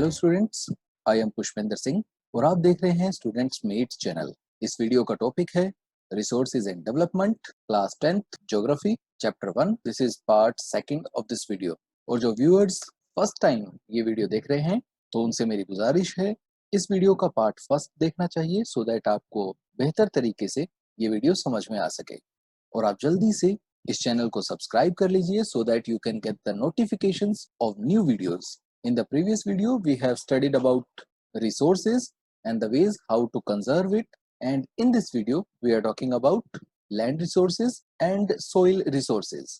Hello students, I am Pushpendra Singh और आप देख रहे हैं स्टूडेंट्स मेट्स चैनल। इस वीडियो का टॉपिक है resources and development, class 10th geography, chapter 1। This is part second of this video. और जो व्यूअर्स फर्स्ट टाइम ये वीडियो देख रहे हैं तो उनसे मेरी गुजारिश है इस वीडियो का पार्ट फर्स्ट देखना चाहिए सो दैट आपको बेहतर तरीके से ये वीडियो समझ में आ सके। और आप जल्दी से इस चैनल को सब्सक्राइब कर लीजिए so that you can get the notifications of new videos. In the previous video, we have studied about resources and the ways how to conserve it. And in this video, we are talking about land resources and soil resources.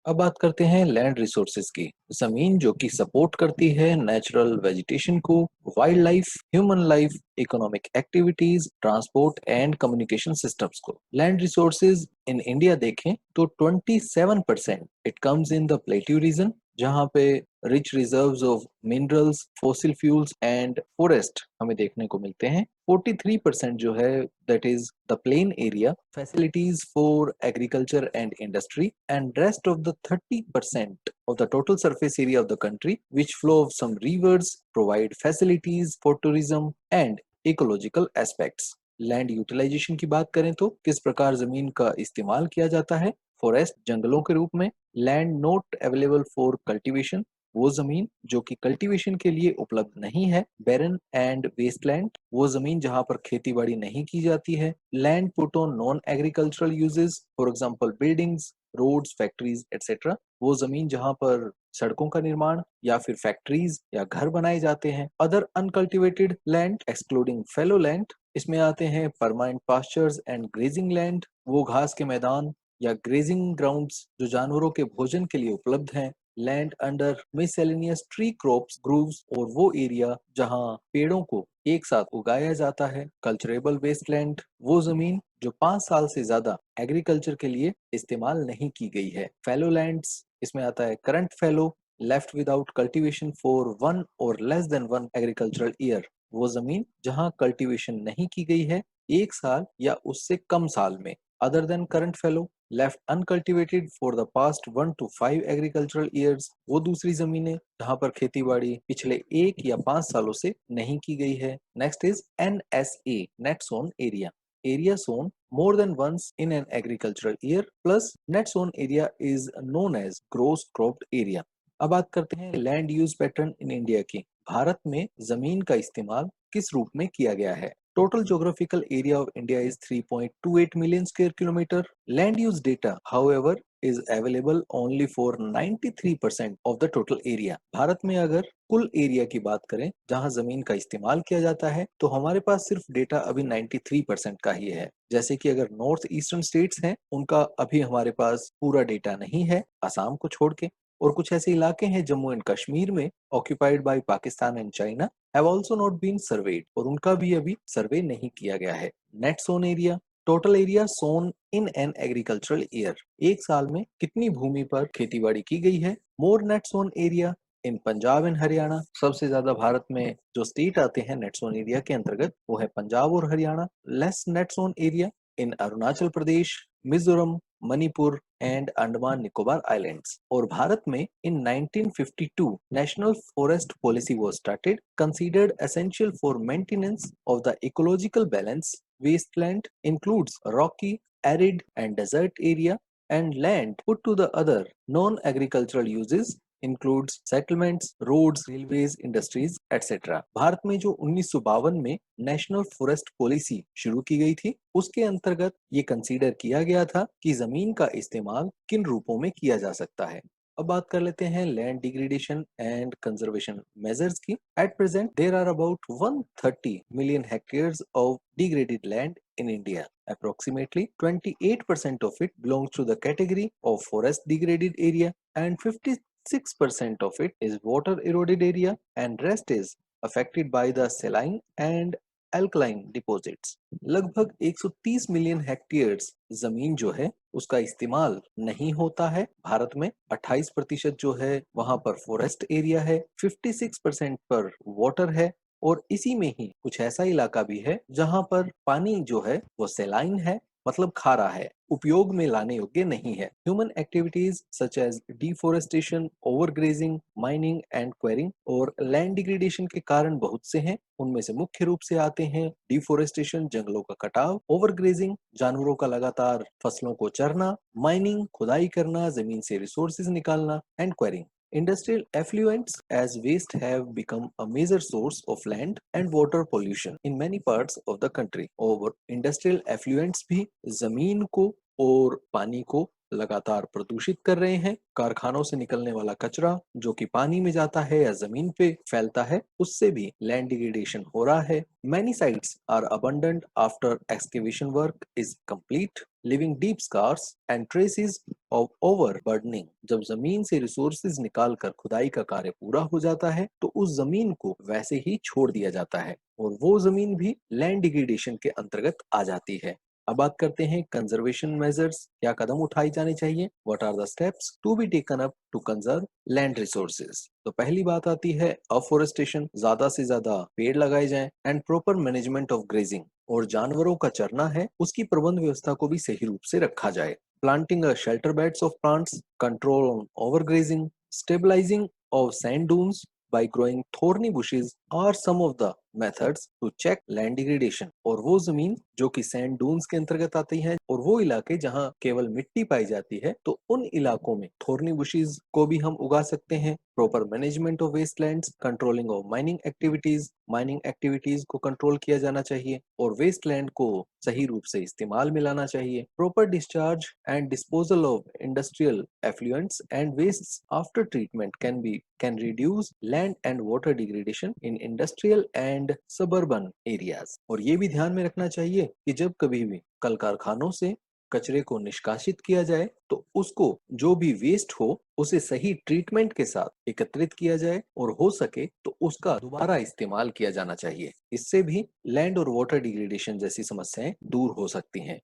अब बात करते हैं land resources की। जमीन जो कि support करती है नेचुरल वेजिटेशन को, wild life, human life, economic activities, transport and communication systems को। लैंड रिसोर्सेज इन इंडिया देखें तो 27% it comes in the plateau region, जहां पे rich reserves of minerals, fossil fuels and forest हमें देखने को मिलते हैं। 43% जो है that is the plain area, facilities for agriculture and industry, and rest of the 30% of the total surface area of the country which flow of some rivers provide facilities for tourism and ecological aspects. Land utilisation की बात करें तो किस प्रकार जमीन का इस्तेमाल किया जाता है। फॉरेस्ट जंगलों के रूप में, land not available for cultivation वो जमीन जो कि कल्टीवेशन के लिए उपलब्ध नहीं है। बैरन एंड वेस्टलैंड वो जमीन जहां पर खेती बाड़ी नहीं की जाती है। Land put on non agricultural uses, for example buildings, roads, factories etcetera वो जमीन जहां पर सड़कों का निर्माण या फिर फैक्ट्रीज या घर बनाए जाते हैं। Other uncultivated land excluding fellow land, इसमें आते हैं permanent pastures and grazing land, वो घास के मैदान या ग्रेजिंग ग्राउंड्स जो जानवरों के भोजन के लिए उपलब्ध हैं। Land under miscellaneous tree crops groves और वो एरिया जहां पेड़ों को एक साथ उगाया जाता है। कल्चरेबल वेस्टलैंड वो जमीन जो 5 साल से ज्यादा एग्रीकल्चर के लिए इस्तेमाल नहीं की गई है। फैलो लैंड्स, इसमें आता है current fallow, left without cultivation for 1 और लेस देन 1 एग्रीकल्चरल ईयर वो जमीन जहां कल्टीवेशन नहीं की गई है 1 साल या उससे कम साल में। Other than current fallow, left uncultivated for the past 1 to 5 agricultural years वो दूसरी जमीनें जहां पर खेती बाड़ी पिछले 1 या 5 सालों से नहीं की गई है। Next is NSA, net sown area, area sown more than once in an agricultural year plus net sown area is known as gross cropped area. अब बात करते हैं land use pattern in India की। भारत में जमीन का इस्तेमाल किस रूप में किया गया है। Total geographical area of India is 3.28 million square kilometer. Land use data, however, is available only for 93% of the total area. Bharat में अगर कुल एरिया की बात करें जहां जमीन का इस्तेमाल किया जाता है तो हमारे पास सिर्फ डेटा अभी 93% का ही है। जैसे कि अगर नॉर्थ ईस्टर्न स्टेट्स हैं उनका अभी हमारे पास पूरा डेटा नहीं है, असम को छोड़ के। और कुछ ऐसे इलाके हैं जम्मू एंड कश्मीर में occupied by Pakistan and China have also not been surveyed और उनका भी अभी सर्वे नहीं किया गया है। Net sown area, total area sown in an agricultural year, एक साल में कितनी भूमि पर खेतीबाड़ी की गई है। More net sown area in Punjab and Haryana, सबसे ज्यादा भारत में जो स्टेट आते हैं नेट सोन एरिया के अंतर्गत वो है पंजाब और Haryana. Less net sown area in Arunachal Pradesh, Mizoram, Manipur and Andaman Nicobar islands. और भारत में in 1952 national forest policy was started, considered essential for maintenance of the ecological balance. Wasteland includes rocky, arid and desert area and land put to the other non-agricultural uses includes settlements, roads, railways, industries, etc. Bharat में जो 1952 में national forest policy शुरू की गई थी उसके अंतर्गत ये कंसीडर किया गया था कि जमीन का इस्तेमाल किन रूपों में किया जा सकता है। अब बात कर लेते हैं land degradation and conservation measures की। At present there are about 130 million hectares of degraded land in India. Approximately 28% of it belongs to the category of forest degraded area and 56% of it is water eroded area and rest is affected by the saline and alkaline deposits. लगभग 130 million hectares जमीन जो है उसका इस्तेमाल नहीं होता है भारत में। 28% जो है वहां पर फॉरेस्ट एरिया है, 56% पर वाटर है और इसी में ही कुछ ऐसा इलाका भी है जहां पर पानी जो है वो सेलाइन है मतलब खारा है, उपयोग में लाने योग्य नहीं है। Human activities such as deforestation, overgrazing, mining and quarrying और लैंड डिग्रेडेशन के कारण बहुत से हैं। उनमें से मुख्य रूप से आते हैं डिफोरेस्टेशन, जंगलों का कटाव, ओवरग्रेजिंग, जानवरों का लगातार फसलों को चरना, माइनिंग, खुदाई करना, जमीन से रिसोर्सेज निकालना, and quarrying. Industrial effluents as waste have become a major source of land and water pollution in many parts of the country. और industrial effluents भी जमीन को और पानी को लगातार प्रदूषित कर रहे हैं। कारखानों से निकलने वाला कचरा जो कि पानी में जाता है या जमीन पे फैलता है, उससे भी लैंड डिग्रेडेशन हो रहा है। Many sites are abandoned after excavation work is complete, leaving deep scars and traces of overburdening। जब जमीन से रिसोर्सेज निकाल कर खुदाई का कार्य पूरा हो जाता है तो उस जमीन को वैसे ही छोड़ दिया जाता है और वो जमीन भी लैंड डिग्रेडेशन के अंतर्गत आ जाती है। अब बात करते हैं कंजर्वेशन मेजर्स, क्या कदम उठाए जाने चाहिए। What are the steps to be taken up to conserve land resources. तो पहली बात आती है अफोरेस्टेशन, ज्यादा से ज्यादा पेड़ लगाए जाएं, and proper management of grazing, और जानवरों का चरना है उसकी प्रबंध व्यवस्था को भी सही रूप से रखा जाए। Planting a shelter beds of plants, control on overgrazing, stabilizing of sand dunes by growing thorny bushes are some of the methods to check land degradation। और वो जमीन जो कि सैंड डून्स के अंतर्गत आती है और वो इलाके जहाँ केवल मिट्टी पाई जाती है, तो उन इलाकों में थोर्नी बुशेस को भी हम उगा सकते हैं। Proper management of wastelands, controlling of mining activities को कंट्रोल किया जाना चाहिए और वेस्टलैंड को सही रूप से इस्तेमाल में लाना चाहिए। Proper discharge and disposal of industrial effluents and wastes after treatment can reduce land and water degradation in industrial and suburban areas। और ये भी ध्यान में रखना चाहिए कि जब कभी भी कल कारखानों से कचरे को निष्कासित किया जाए तो उसको जो भी वेस्ट हो उसे सही ट्रीटमेंट के साथ एकत्रित किया जाए और हो सके तो उसका दोबारा इस्तेमाल किया जाना चाहिए। इससे भी लैंड और वाटर डिग्रेडेशन जैसी समस्याएं दूर हो सकती हैं।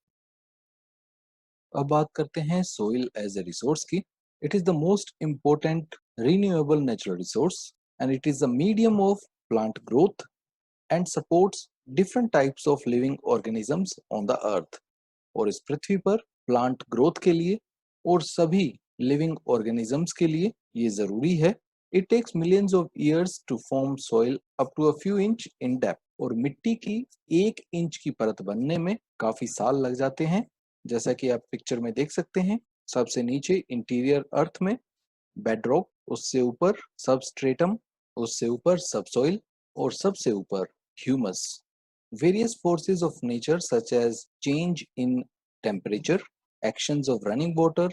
अब बात करते हैं सोइल एज ए रिसोर्स की। It is the most important renewable natural resource and it is the medium of plant growth and supports different types of living organisms on the earth. और इस पृथ्वी पर प्लांट ग्रोथ के लिए और सभी living organisms के लिए ये जरूरी है। It takes millions of years to form soil up to a few inch in depth. और मिट्टी की 1 इंच की परत बनने में काफी साल लग जाते हैं। जैसा कि आप पिक्चर में देख सकते हैं, सबसे नीचे इंटीरियर अर्थ में बेडरॉक, उससे ऊपर सबस्ट्रेटम, उससे ऊपर सबसॉइल और सबसे ऊपर humus. Various forces of nature such as change in temperature, actions of running water,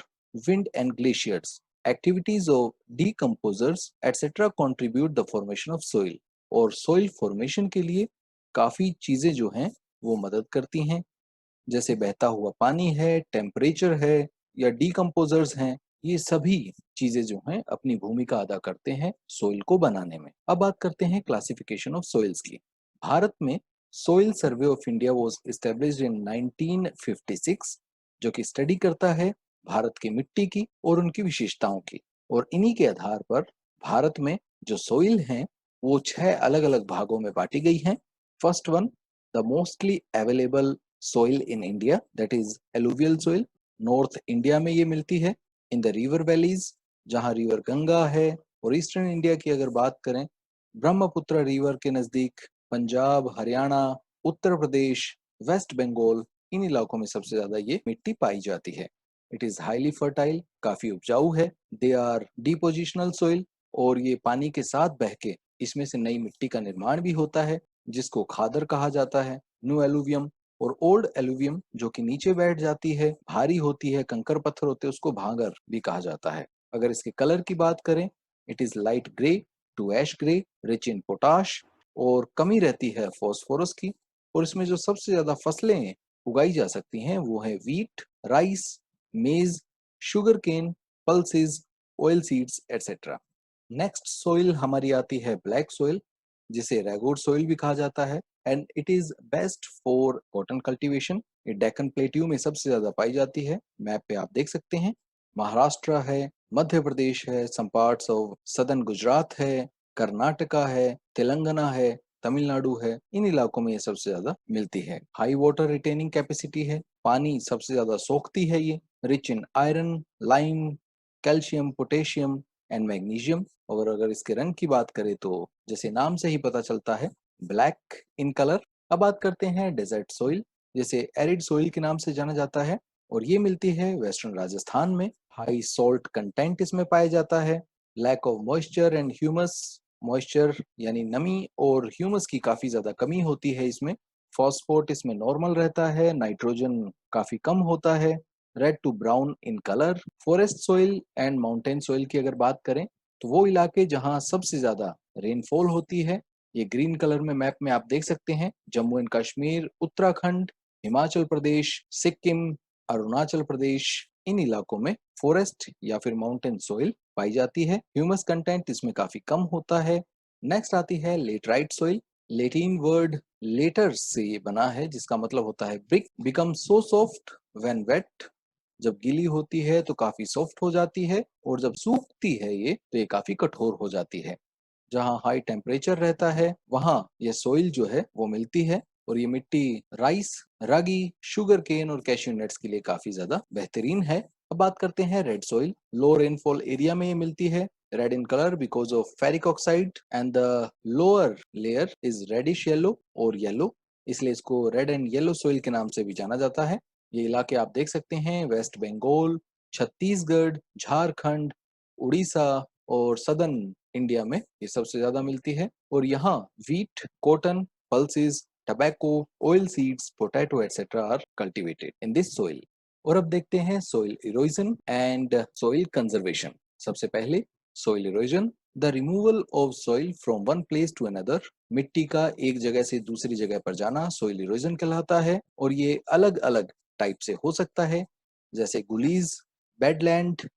wind and glaciers, activities of decomposers, etc. contribute the formation of soil। और soil formation के लिए काफी चीजें जो हैं वो मदद करती हैं, जैसे बहता हुआ पानी है, टेम्परेचर है या डिकम्पोजर्स हैं। ये सभी चीजें जो हैं अपनी भूमिका अदा करते हैं सोइल को बनाने में। अब बात करते हैं क्लासिफिकेशन ऑफ सोइल्स की। भारत में soil survey of India was established in 1956, जो कि स्टडी करता है भारत की मिट्टी की और उनकी विशेषताओं की। और इन्हीं के आधार पर भारत में जो सोइल हैं वो 6 अलग अलग भागों में बांटी गई हैं। First one, the mostly available soil in India, that is alluvial soil. North India में ये मिलती है इन द रिवर वैलीज, जहाँ रिवर गंगा है। और ईस्टर्न इंडिया की अगर बात करें, ब्रह्मपुत्र रिवर के नजदीक पंजाब, हरियाणा, उत्तर प्रदेश, वेस्ट बंगाल, इन इलाकों में सबसे ज्यादा ये मिट्टी पाई जाती है। इट इज हाईली फर्टाइल, काफी उपजाऊ है। दे आर डिपोजिशनल सोइल, और ये पानी के साथ बह के इसमें से नई मिट्टी का निर्माण भी होता है जिसको खादर कहा जाता है। न्यू एलुवियम और ओल्ड एलुवियम जो कि नीचे बैठ जाती है, भारी होती है, कंकर पत्थर होते हैं, उसको भांगर भी कहा जाता है। अगर इसके कलर की बात करें, it is light grey to ash grey, rich in potash, और कमी रहती है फॉस्फोरस की। और इसमें जो सबसे ज्यादा फसलें उगाई जा सकती हैं वो है wheat, rice, maize, sugar cane, pulses, oil seeds etcetera. Next soil हमारी आती है ब्लैक सोइल, जिसे रेगोड सोइल भी कहा जाता है, and it is best for cotton cultivation. ये डेक्कन प्लेट्यू में सबसे ज्यादा पाई जाती है। मैप पे आप देख सकते हैं, महाराष्ट्र है, मध्य प्रदेश है, some parts of southern Gujarat है, कर्नाटका है, तेलंगाना है, तमिलनाडु है, इन इलाकों में ये सबसे ज्यादा मिलती है। हाई वाटर रिटेनिंग कैपेसिटी है, पानी सबसे ज्यादा सोखती है ये। Rich in iron, lime, calcium, potassium and magnesium. और अगर इसके रंग की बात करें तो जैसे नाम से ही पता चलता है, ब्लैक इन कलर। अब बात करते हैं डेजर्ट सोइल, जिसे एरिड सोइल के नाम से जाना जाता है, और ये मिलती है वेस्टर्न राजस्थान में। हाई सॉल्ट कंटेंट इसमें पाया जाता है। Lack of moisture and humus, moisture यानी नमी और ह्यूमस की काफी ज्यादा कमी होती है इसमें। फॉस्फोट इसमें नॉर्मल रहता है, नाइट्रोजन काफी कम होता है। Red to brown in colour. Forest soil and mountain soil की अगर बात करें तो वो इलाके जहां सबसे ज्यादा रेनफॉल होती है, ये ग्रीन कलर में मैप में आप देख सकते हैं। जम्मू एंड कश्मीर, उत्तराखंड, हिमाचल प्रदेश, सिक्किम, अरुणाचल प्रदेश, इन इलाकों में फॉरेस्ट या फिर माउंटेन सोइल पाई जाती है। ह्यूमस कंटेंट इसमें काफी कम होता है। नेक्स्ट आती है laterite soil. Latin word later से ये बना है, जिसका मतलब होता है brick. Become so soft when wet, जब गीली होती है तो काफी सॉफ्ट हो जाती है, और जब सूखती है ये तो ये काफी कठोर हो जाती है। जहाँ हाई टेम्परेचर रहता है वहाँ ये सोइल जो है वो मिलती है, और ये मिट्टी राइस, रागी, शुगर केन और कैश्यू नट्स के लिए काफी ज्यादा बेहतरीन है। अब बात करते हैं red soil. Low rainfall area में ये मिलती है। Red in colour because of ferric oxide and the lower layer is reddish yellow और येलो, इसलिए इसको रेड एंड येलो सोइल के नाम से भी जाना जाता है। ये इलाके आप देख सकते हैं, वेस्ट बंगाल, छत्तीसगढ़, झारखंड, उड़ीसा और सदर्न इंडिया में ये सबसे ज्यादा मिलती है। और यहाँ wheat, cotton, pulses, tobacco, oil seeds, potato etcetera are cultivated in this soil. और अब देखते हैं soil erosion and soil conservation. सबसे पहले soil erosion, the removal of soil from one place to another. मिट्टी का एक जगह से दूसरी जगह पर जाना सोइल इरोजन कहलाता है, और ये अलग अलग टाइप से हो सकता है, जैसे गुलीज, बेडलैंड,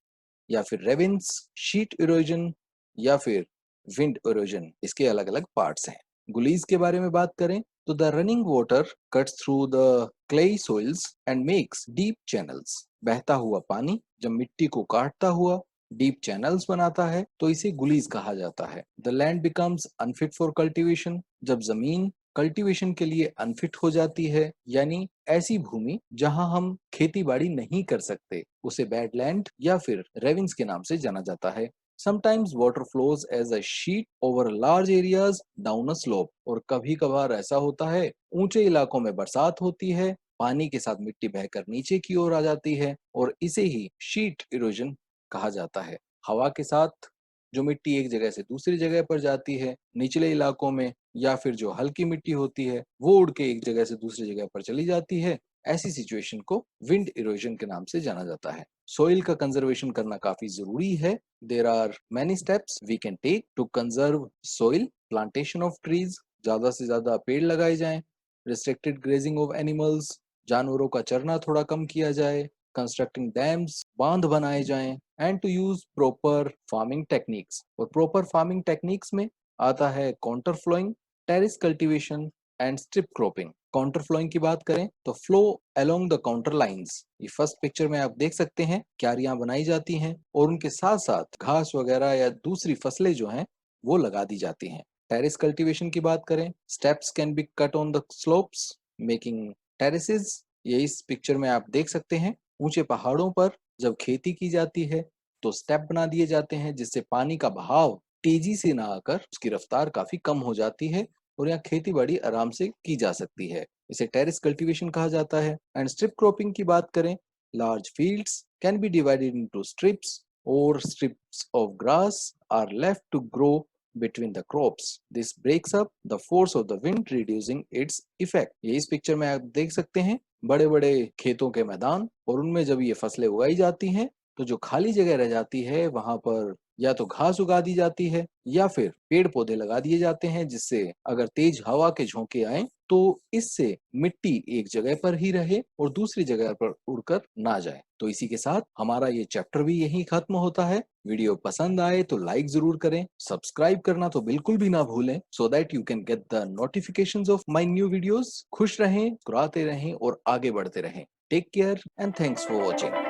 या फिर रेविन्स, शीट इरोजन, या फिर विंड इरोजन। इसके अलग अलग पार्ट्स हैं। गुलीज के बारे में बात करें तो the running water cuts through the clayey soils and makes deep channels. बहता हुआ पानी जब मिट्टी को काटता हुआ डीप चैनल्स बनाता है तो इसे गुलीज कहा जाता है। The land becomes unfit for cultivation, जब जमीन कल्टीवेशन के लिए अनफिट हो जाती है, यानी ऐसी भूमि जहां हम खेती बाड़ी नहीं कर सकते, उसे बैडलैंड या फिर रेविन्स के नाम से जाना जाता है। Sometimes water flows as a sheet over large areas down a slope, और कभी कभार ऐसा होता है ऊंचे इलाकों में बरसात होती है, पानी के साथ मिट्टी बहकर नीचे की ओर आ जाती है, और इसे ही शीट इरोजन कहा जाता है। हवा के साथ जो मिट्टी एक जगह से दूसरी जगह पर जाती है निचले इलाकों में, या फिर जो हल्की मिट्टी होती है वो उड़ के एक जगह से दूसरी जगह पर चली जाती है, ऐसी सिचुएशन को विंड इरोजन के नाम से जाना जाता है। सोइल का कंजर्वेशन करना काफी जरूरी है। There are many steps we can take to conserve soil. Plantation of trees, ज्यादा से ज्यादा पेड़ लगाए जाएं। रिस्ट्रिक्टेड ग्रेजिंग ऑफ एनिमल्स, जानवरों का चरना थोड़ा कम किया जाए। कंस्ट्रक्टिंग डैम्स, बांध बनाए जाएं। And to use proper farming techniques, और प्रॉपर फार्मिंग टेक्निक्स में आता है counter flowing, terrace cultivation and strip cropping. Counter flowing की बात करें तो flow along the counter lines. ये फर्स्ट पिक्चर में आप देख सकते हैं, क्यारियां बनाई जाती हैं और उनके साथ साथ घास वगैरह या दूसरी फसलें जो हैं वो लगा दी जाती हैं। टेरिस कल्टीवेशन की बात करें, steps can be cut on the slopes making terraces. ये इस पिक्चर में आप देख सकते हैं। ऊंचे पहाड़ों पर जब खेती की जाती है तो स्टेप बना दिए जाते हैं, जिससे पानी का बहाव तेजी से ना आकर उसकी रफ्तार काफी कम हो जाती है, और यहाँ खेती बाड़ी आराम से की जा सकती है। इसे टेरिस कल्टीवेशन कहा जाता है। एंड स्ट्रिप क्रॉपिंग की बात करें, large fields can be divided into strips, और strips of grass are left to grow between the crops. This breaks up the force of the wind, reducing its effect. ये इस picture में आप देख सकते हैं, बड़े बड़े खेतों के मैदान, और उनमें जब ये फसलें उगाई जाती हैं तो जो खाली जगह रह जाती है वहां पर या तो घास उगा दी जाती है या फिर पेड़ पौधे लगा दिए जाते हैं, जिससे अगर तेज हवा के झोंके आए तो इससे मिट्टी एक जगह पर ही रहे और दूसरी जगह पर उड़कर ना जाए। तो इसी के साथ हमारा ये चैप्टर भी यहीं खत्म होता है। वीडियो पसंद आए तो लाइक जरूर करें, सब्सक्राइब करना तो बिल्कुल भी ना भूलें, so that you can get the notifications of my new videos. खुश रहें, मुस्कुराते रहें और आगे बढ़ते रहें। Take care and thanks for watching.